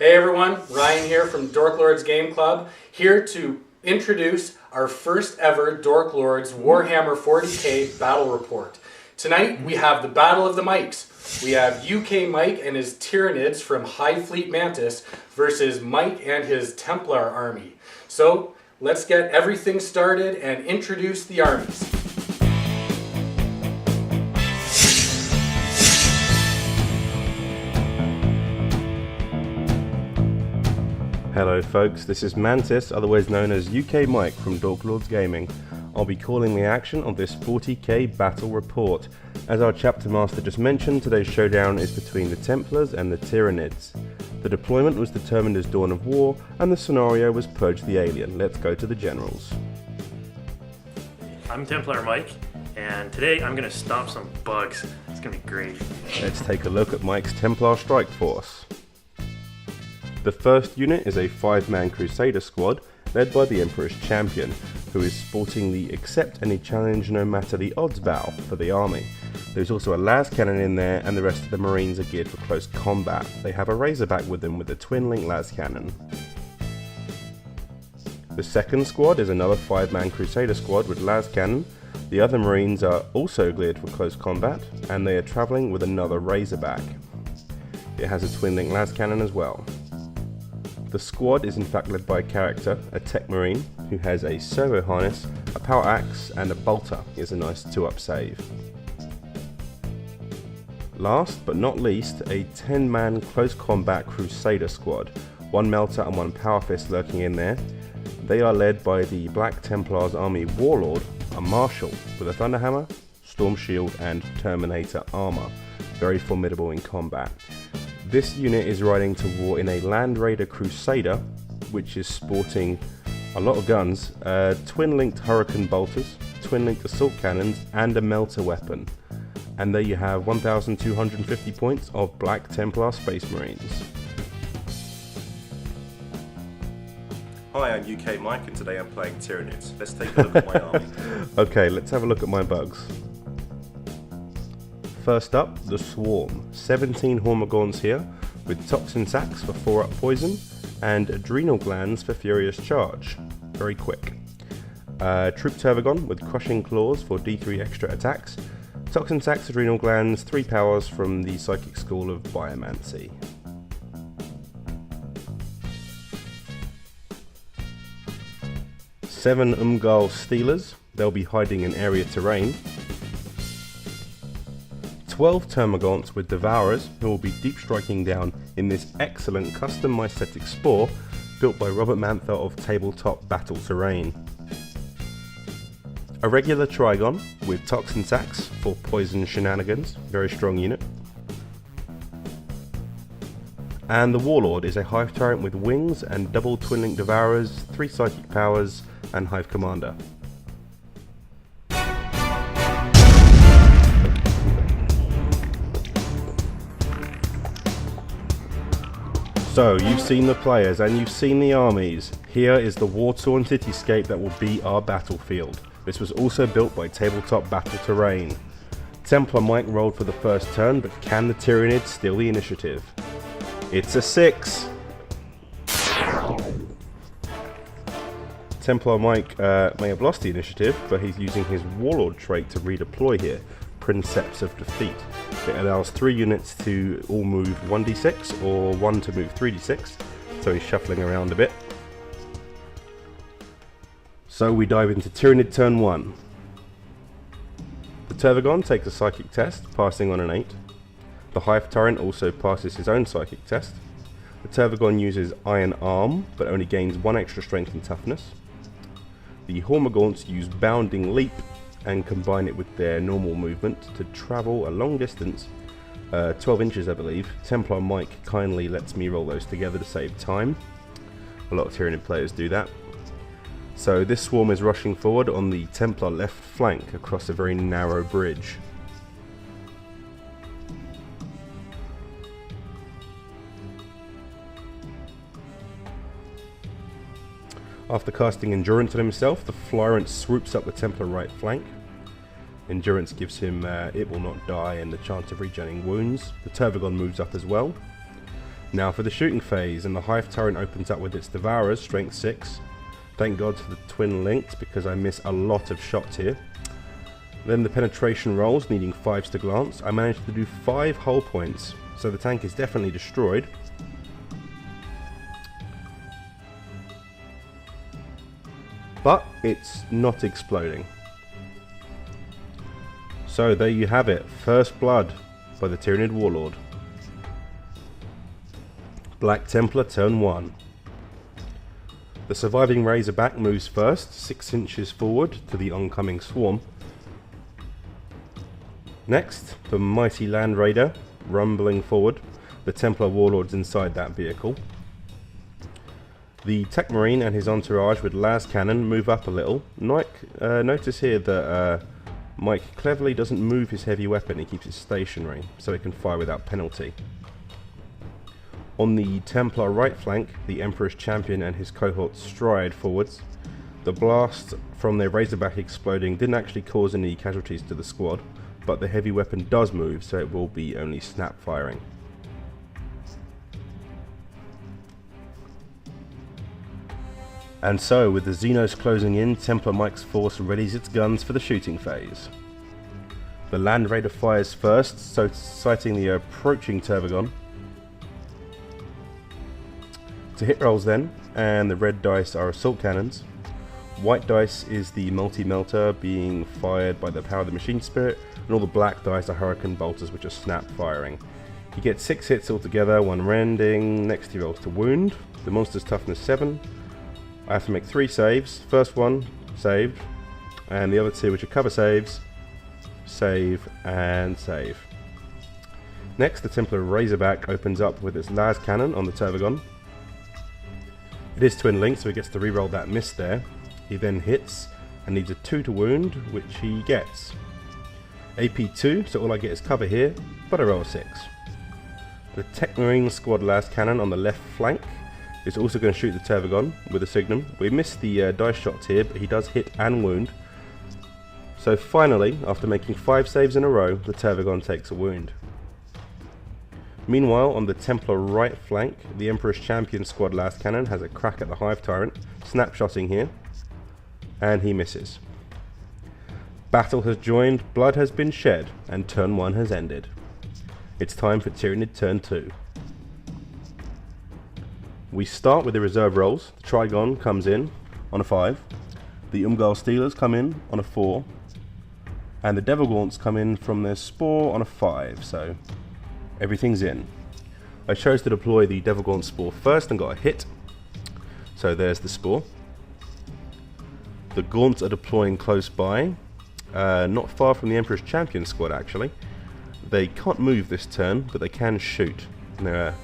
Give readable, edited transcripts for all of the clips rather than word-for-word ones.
Hey everyone, Ryan here from Dorklords Game Club, here to introduce our first ever Dorklords Warhammer 40k battle report. Tonight we have the Battle of the Mikes. We have UK Mike and his Tyranids from High Fleet Mantis versus Mike and his Templar army. So let's get everything started and introduce the armies. Hello folks, this is Mantis, otherwise known as UK Mike from Dorklords Gaming. I'll be calling the action of this 40k battle report. As our chapter master just mentioned, today's showdown is between the Templars and the Tyranids. The deployment was determined as Dawn of War, and the scenario was Purge the Alien. Let's go to the generals. I'm Templar Mike, and today I'm going to stomp some bugs. It's going to be great. Let's take a look at Mike's Templar strike force. The first unit is a 5-man Crusader squad led by the Emperor's Champion, who is sporting the Accept Any Challenge No Matter the Odds bow for the army. There's also a las cannon in there, and the rest of the Marines are geared for close combat. They have a Razorback with them with a twin-link las cannon. The second squad is another 5-man Crusader squad with las cannon. The other Marines are also geared for close combat, and they are travelling with another Razorback. It has a twin-link las cannon as well. The squad is in fact led by a character, a Tech Marine, who has a servo harness, a power axe, and a bolter. Is a nice 2-up save. Last but not least, a 10-man close combat Crusader squad, 1 Melter and 1 Power Fist lurking in there. They are led by the Black Templars Army Warlord, a Marshal with a Thunderhammer, Storm Shield, and Terminator armor. Very formidable in combat. This unit is riding to war in a Land Raider Crusader, which is sporting a lot of guns, twin-linked Hurricane Bolters, twin-linked Assault Cannons, and a Melter weapon. And there you have 1,250 points of Black Templar Space Marines. Hi, I'm UK Mike, and today I'm playing Tyranids. Let's take a look at my army. Okay, let's have a look at my bugs. First up, the Swarm. 17 Hormagaunts here, with Toxin Sacs for 4-up poison, and Adrenal Glands for Furious Charge. Very quick. Troop Tervagon with Crushing Claws for D3 extra attacks. Toxin Sacs, Adrenal Glands, 3 powers from the Psychic School of Biomancy. Seven Umgal Stealers. They'll be hiding in area terrain. 12 Termagants with Devourers, who will be deep striking down in this excellent custom Mycetic Spore built by Robert Mantha of Tabletop Battle Terrain. A regular Trigon with Toxin Sacs for poison shenanigans, very strong unit. And the Warlord is a Hive Tyrant with wings and double twin-link Devourers, 3 psychic powers, and Hive Commander. So, you've seen the players and you've seen the armies. Here is the war-torn cityscape that will be our battlefield. This was also built by Tabletop Battle Terrain. Templar Mike rolled for the first turn, but can the Tyranids steal the initiative? It's a 6! Templar Mike may have lost the initiative, but he's using his Warlord trait to redeploy here, Princeps of Defeat. It allows 3 units to all move 1d6 or 1 to move 3d6, so he's shuffling around a bit. So we dive into Tyranid turn 1. The Tervagon takes a psychic test, passing on an 8. The Hive Tyrant also passes his own psychic test. The Tervagon uses Iron Arm, but only gains 1 extra strength and toughness. The Hormagaunts use Bounding Leap, and combine it with their normal movement to travel a long distance, 12 inches I believe. Templar Mike kindly lets me roll those together to save time. A lot of Tyranid players do that. So this swarm is rushing forward on the Templar left flank across a very narrow bridge. After casting Endurance on himself, the Flyrant swoops up the Templar right flank. Endurance gives him It Will Not Die and the chance of regenerating wounds. The Tervagon moves up as well. Now for the shooting phase, and the Hive Tyrant opens up with its Devourers, strength 6. Thank God for the twin links because I miss a lot of shots here. Then the penetration rolls, needing 5s to glance. I managed to do 5 hull points, so the tank is definitely destroyed. But it's not exploding. So there you have it, first blood by the Tyranid Warlord. Black Templar turn 1. The surviving Razorback moves first, 6 inches forward to the oncoming swarm. Next, the mighty Land Raider, rumbling forward, the Templar Warlords inside that vehicle. The Tech Marine and his entourage with las cannon move up a little. Notice here that Mike cleverly doesn't move his heavy weapon, he keeps it stationary, so it can fire without penalty. On the Templar right flank, the Emperor's Champion and his cohorts stride forwards. The blast from their Razorback exploding didn't actually cause any casualties to the squad, but the heavy weapon does move, so it will be only snap firing. And so, with the Xenos closing in, Templar Mike's force readies its guns for the shooting phase. The Land Raider fires first, so sighting the approaching Tervagon. To hit rolls then, and the red dice are assault cannons. White dice is the multi-melter being fired by the power of the machine spirit, and all the black dice are hurricane bolters which are snap firing. He gets 6 hits altogether, 1 rending, next he rolls to wound. The monster's toughness 7. I have to make 3 saves. First one, saved. And the other 2, which are cover saves, save and save. Next, the Templar Razorback opens up with its las cannon on the Tervagon. It is twin linked, so he gets to reroll that miss there. He then hits and needs a 2 to wound, which he gets. AP 2, so all I get is cover here, but I roll a 6. The Tech Marine Squad las cannon on the left flank is also going to shoot the Tervagon with a Signum. We missed the dice shots here, but he does hit and wound. So finally, after making 5 saves in a row, the Tervagon takes a wound. Meanwhile, on the Templar right flank, the Emperor's Champion Squad las cannon has a crack at the Hive Tyrant, snapshotting here, and he misses. Battle has joined, blood has been shed, and turn 1 has ended. It's time for Tyranid turn 2. We start with the reserve rolls. The Trigon comes in on a 5, the Umgal Stealers come in on a 4, and the Devil Gaunts come in from their Spore on a 5, so everything's in. I chose to deploy the Devil Gaunt Spore first and got a hit, so there's the Spore. The Gaunts are deploying close by, not far from the Emperor's Champion squad actually. They can't move this turn, but they can shoot, and they're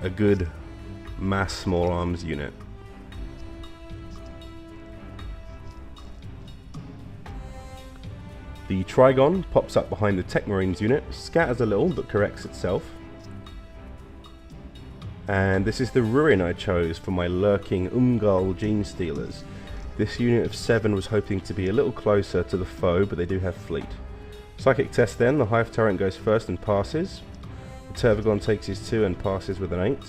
a good mass small arms unit. The Trigon pops up behind the Tech Marines unit, scatters a little but corrects itself. And this is the Ruin I chose for my lurking Umgal Gene Stealers. This unit of 7 was hoping to be a little closer to the foe, but they do have fleet. Psychic test then, the Hive Tyrant goes first and passes. The Tervagon takes his 2 and passes with an 8.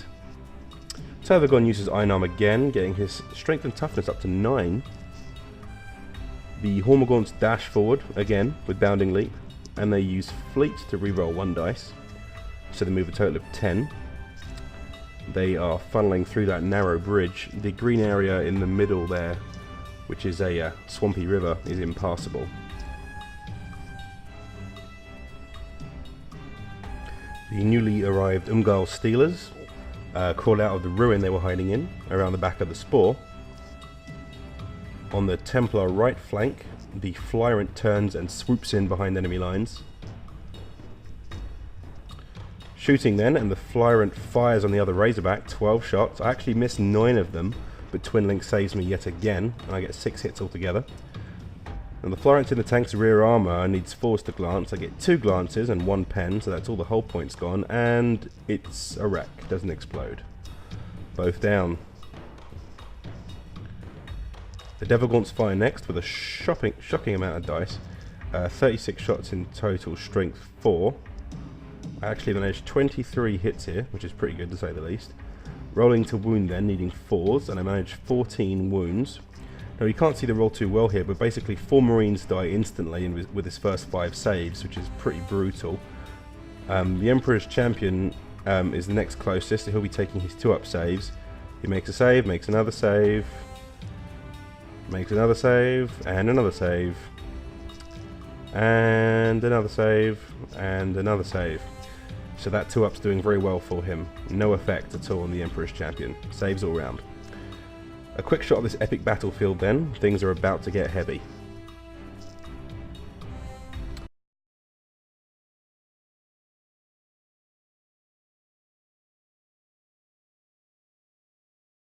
Tervagon uses Einarm again, getting his strength and toughness up to 9. The Hormagaunts dash forward again with Bounding Leap, and they use Fleet to reroll 1 dice, so they move a total of 10. They are funneling through that narrow bridge. The green area in the middle there, which is a swampy river, is impassable. The newly arrived Umgal Stealers crawl out of the ruin they were hiding in, around the back of the Spore. On the Templar right flank, the Flyrant turns and swoops in behind enemy lines. Shooting then, and the Flyrant fires on the other Razorback, 12 shots. I actually missed 9 of them, but Twin Link saves me yet again, and I get 6 hits altogether. And the Flyrant in the tank's rear armour needs 4s to glance. I get 2 glances and 1 pen, so that's all the hull points gone, and it's a wreck, doesn't explode. Both down. The Devil Gaunts fire next with a shocking amount of dice. 36 shots in total, strength 4. I actually managed 23 hits here, which is pretty good to say the least. Rolling to wound then, needing 4s, and I managed 14 wounds. Now you can't see the roll too well here, but basically 4 Marines die instantly with his first 5 saves, which is pretty brutal. The Emperor's Champion is the next closest, so he'll be taking his 2-up saves. He makes a save, makes another save, makes another save, and another save, and another save, and another save. So that 2-up's doing very well for him. No effect at all on the Emperor's Champion. Saves all round. A quick shot of this epic battlefield then. Things are about to get heavy.